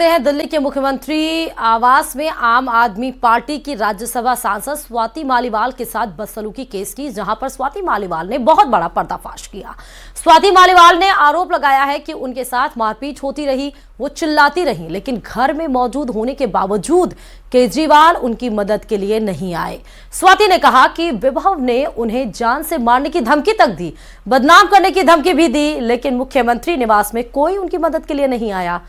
चलते हैं दिल्ली के मुख्यमंत्री आवास में आम आदमी पार्टी की राज्यसभा सांसद स्वाति मालीवाल के साथ बदसलूकी केस की, जहां पर स्वाति मालीवाल ने बहुत बड़ा पर्दाफाश किया। स्वाति मालीवाल ने आरोप लगाया है कि उनके साथ मारपीट होती रही, वो चिल्लाती रही, लेकिन घर में मौजूद होने के बावजूद केजरीवाल उनकी मदद के लिए नहीं आए। स्वाति ने कहा कि विभव ने उन्हें जान से मारने की धमकी तक दी, बदनाम करने की धमकी भी दी, लेकिन मुख्यमंत्री निवास में कोई उनकी मदद के लिए नहीं आया।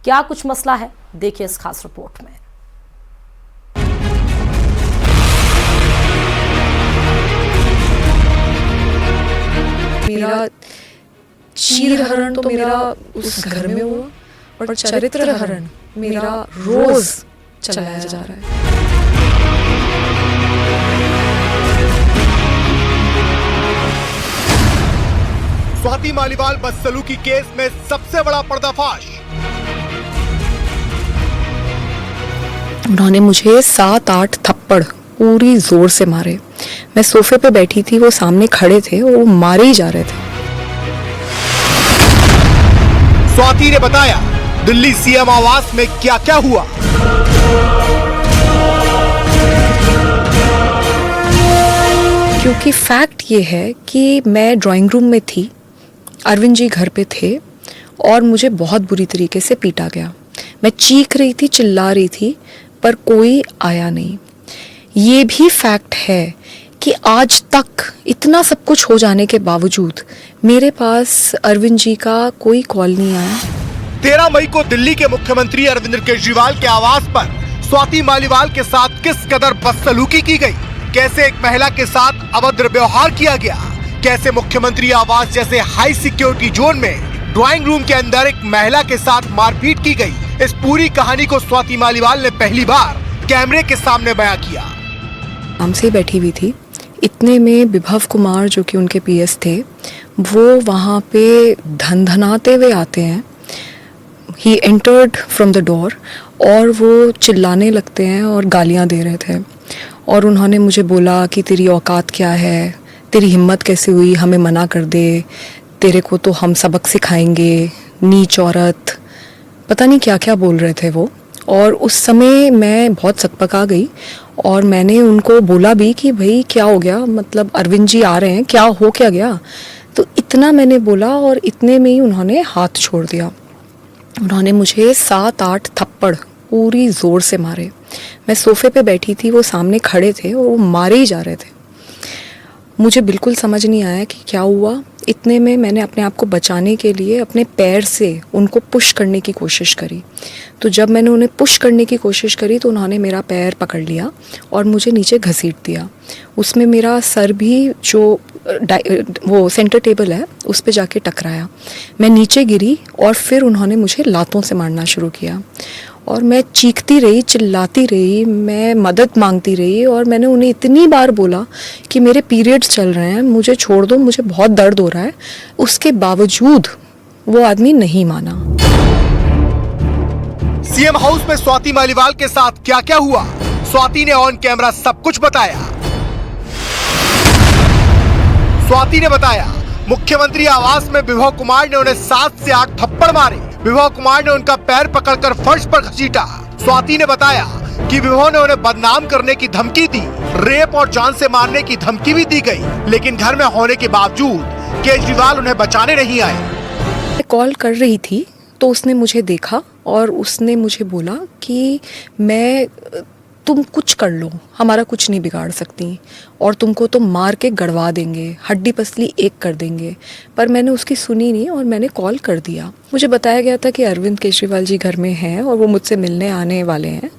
क्या कुछ मसला है, देखिए इस खास रिपोर्ट में। मेरा चीर हरण तो मेरा उस घर में हुआ, और चरित्र हरण मेरा रोज चलाया जा रहा है। स्वाति मालीवाल बदसलूकी केस में सबसे बड़ा पर्दाफाश। उन्होंने मुझे 7-8 थप्पड़ पूरी जोर से मारे। मैं सोफे पे बैठी थी, वो सामने खड़े थे और वो मारे ही जा रहे थे। स्वाति ने बताया दिल्ली सीएम आवास में क्या क्या हुआ। क्योंकि फैक्ट ये है कि मैं ड्राइंग रूम में थी, अरविंद जी घर पे थे और मुझे बहुत बुरी तरीके से पीटा गया। मैं चीख रही थी, चिल्ला रही थी, पर कोई आया नहीं। ये भी फैक्ट है कि आज तक इतना सब कुछ हो जाने के बावजूद मेरे पास अरविंद जी का कोई कॉल नहीं आया। 13 मई को दिल्ली के मुख्यमंत्री अरविंद केजरीवाल के आवास पर स्वाति मालीवाल के साथ किस कदर बदसलूकी की गई, कैसे एक महिला के साथ अभद्र व्यवहार किया गया, कैसे मुख्यमंत्री आवास जैसे हाई सिक्योरिटी जोन में ड्राइंग रूम के अंदर एक महिला के साथ मारपीट की गई, इस पूरी कहानी को स्वाति मालीवाल ने पहली बार कैमरे के सामने बयां किया। आराम से बैठी हुई थी, इतने में विभव कुमार जो कि उनके पीएस थे, वो वहाँ पे धनधनाते हुए आते हैं। He entered from the door और वो चिल्लाने लगते हैं और गालियाँ दे रहे थे। और उन्होंने मुझे बोला कि तेरी औकात क्या है, तेरी हिम्मत कैसे हुई हमें मना कर दे, तेरे को तो हम सबक सिखाएंगे, नीच औरत, पता नहीं क्या क्या बोल रहे थे वो। और उस समय मैं बहुत सकपका गई और मैंने उनको बोला भी कि भाई क्या हो गया, मतलब अरविंद जी आ रहे हैं, क्या हो क्या गया। तो इतना मैंने बोला और इतने में ही उन्होंने हाथ छोड़ दिया। उन्होंने मुझे 7-8 थप्पड़ पूरी ज़ोर से मारे। मैं सोफे पे बैठी थी, वो सामने खड़े थे और वो मारे ही जा रहे थे। मुझे बिल्कुल समझ नहीं आया कि क्या हुआ। इतने में मैंने अपने आप को बचाने के लिए अपने पैर से उनको पुश करने की कोशिश करी। तो जब मैंने उन्हें पुश करने की कोशिश करी तो उन्होंने मेरा पैर पकड़ लिया और मुझे नीचे घसीट दिया। उसमें मेरा सर भी, जो वो सेंटर टेबल है, उस पे जाके टकराया। मैं नीचे गिरी और फिर उन्होंने मुझे लातों से मारना शुरू किया और मैं चीखती रही, चिल्लाती रही, मैं मदद मांगती रही और मैंने उन्हें इतनी बार बोला कि मेरे पीरियड्स चल रहे हैं, मुझे छोड़ दो, मुझे बहुत दर्द हो रहा है। उसके बावजूद वो आदमी नहीं माना। सीएम हाउस में स्वाति मालीवाल के साथ क्या क्या हुआ, स्वाति ने ऑन कैमरा सब कुछ बताया। स्वाति ने बताया मुख्यमंत्री आवास में विभव कुमार ने उन्हें 7 से 8 थप्पड़ मारे। विभव कुमार ने उनका पैर पकड़कर फर्श पर घसीटा। स्वाति ने बताया कि विभव ने उन्हें बदनाम करने की धमकी दी, रेप और जान से मारने की धमकी भी दी गई, लेकिन घर में होने के बावजूद केजरीवाल उन्हें बचाने नहीं आए। मैं कॉल कर रही थी तो उसने मुझे देखा और उसने मुझे बोला कि तुम कुछ कर लो, हमारा कुछ नहीं बिगाड़ सकती और तुमको तो मार के गड़वा देंगे, हड्डी पसली एक कर देंगे। पर मैंने उसकी सुनी नहीं और मैंने कॉल कर दिया। मुझे बताया गया था कि अरविंद केजरीवाल जी घर में हैं और वो मुझसे मिलने आने वाले हैं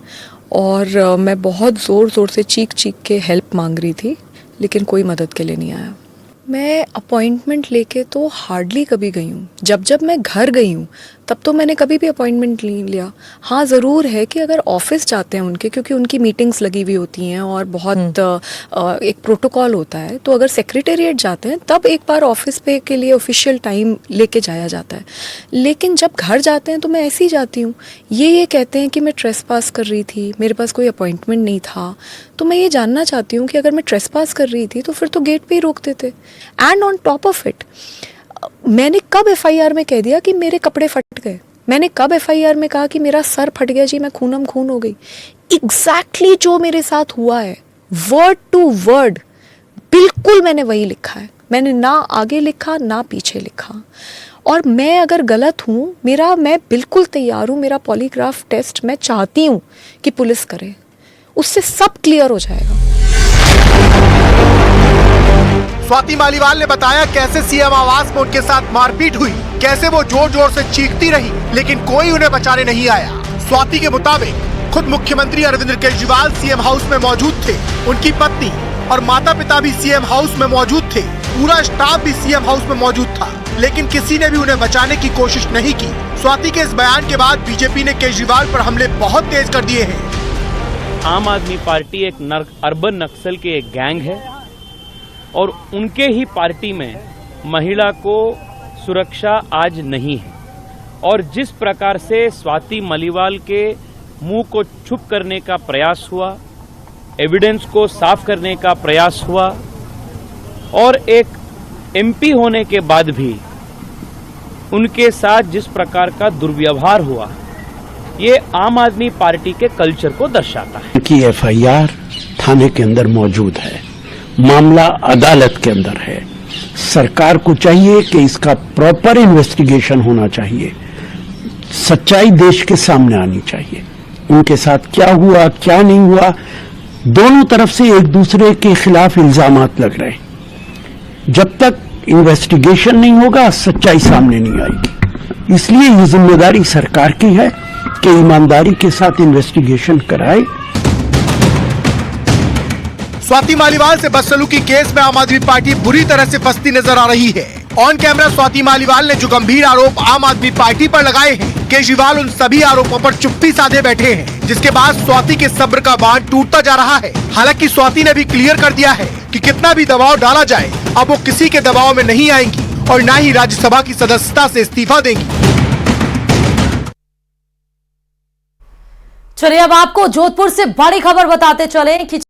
और मैं बहुत ज़ोर ज़ोर से चीख चीख के हेल्प मांग रही थी, लेकिन कोई मदद के लिए नहीं आया। मैं अपॉइंटमेंट लेके तो हार्डली कभी गई हूँ। जब मैं घर गई हूँ तब तो मैंने कभी भी अपॉइंटमेंट नहीं लिया। हाँ, ज़रूर है कि अगर ऑफिस जाते हैं उनके, क्योंकि उनकी मीटिंग्स लगी हुई होती हैं और बहुत एक प्रोटोकॉल होता है, तो अगर सेक्रेटेरिएट जाते हैं तब एक बार ऑफिस पे के लिए ऑफिशियल टाइम लेके जाया जाता है। लेकिन जब घर जाते हैं तो मैं ऐसे ही जाती हूँ। ये कहते हैं कि मैं ट्रेसपास कर रही थी, मेरे पास कोई अपॉइंटमेंट नहीं था। तो मैं ये जानना चाहती हूँ कि अगर मैं ट्रेसपास कर रही थी तो फिर तो गेट पे ही रोक देते। And on top of it, मैंने कब एफआईआर में कह दिया कि मेरे कपड़े फट गए? मैंने कब FIR में कहा कि मेरा सर फट गया जी, मैं खूनम खून हो गई? एग्जैक्टली जो मेरे साथ हुआ है, वर्ड टू वर्ड बिल्कुल मैंने वही लिखा है। मैंने ना आगे लिखा ना पीछे लिखा। और मैं अगर गलत हूँ, मैं बिल्कुल तैयार हूँ, मेरा पॉलीग्राफ टेस्ट मैं चाहती हूँ कि पुलिस करे, उससे सब क्लियर हो जाएगा। स्वाति मालीवाल ने बताया कैसे सीएम आवास में उनके साथ मारपीट हुई, कैसे वो जोर जोर से चीखती रही लेकिन कोई उन्हें बचाने नहीं आया। स्वाति के मुताबिक खुद मुख्यमंत्री अरविंद केजरीवाल सीएम हाउस में मौजूद थे, उनकी पत्नी और माता पिता भी सीएम हाउस में मौजूद थे, पूरा स्टाफ भी सीएम हाउस में मौजूद था, लेकिन किसी ने भी उन्हें बचाने की कोशिश नहीं की। स्वाति के इस बयान के बाद बीजेपी ने केजरीवाल पर हमले बहुत तेज कर दिए हैं। आम आदमी पार्टी एक अर्बन नक्सल के एक गैंग है और उनके ही पार्टी में महिला को सुरक्षा आज नहीं है। और जिस प्रकार से स्वाति मालीवाल के मुंह को छुप करने का प्रयास हुआ, एविडेंस को साफ करने का प्रयास हुआ और एक MP होने के बाद भी उनके साथ जिस प्रकार का दुर्व्यवहार हुआ, ये आम आदमी पार्टी के कल्चर को दर्शाता है। की FIR थाने के अंदर मौजूद है, मामला अदालत के अंदर है। सरकार को चाहिए कि इसका प्रॉपर इन्वेस्टिगेशन होना चाहिए, सच्चाई देश के सामने आनी चाहिए। उनके साथ क्या हुआ क्या नहीं हुआ, दोनों तरफ से एक दूसरे के खिलाफ इल्जामात लग रहे हैं। जब तक इन्वेस्टिगेशन नहीं होगा, सच्चाई सामने नहीं आएगी। इसलिए ये जिम्मेदारी सरकार की है कि ईमानदारी के साथ इन्वेस्टिगेशन कराए। स्वाति मालीवाल से बदसलूकी केस में आम आदमी पार्टी बुरी तरह से फंसती नजर आ रही है। ऑन कैमरा स्वाति मालीवाल ने जो गंभीर आरोप आम आदमी पार्टी पर लगाए हैं, केजरीवाल उन सभी आरोपों पर चुप्पी साधे बैठे हैं, जिसके बाद स्वाति के सब्र का बांध टूटता जा रहा है। हालांकि स्वाति ने भी क्लियर कर दिया है कि कितना भी दबाव डाला जाए, अब वो किसी के दबाव में नहीं आएंगी और न ही राज्यसभा की सदस्यता से इस्तीफा देंगी। चलिए अब आपको जोधपुर से बड़ी खबर बताते चले कि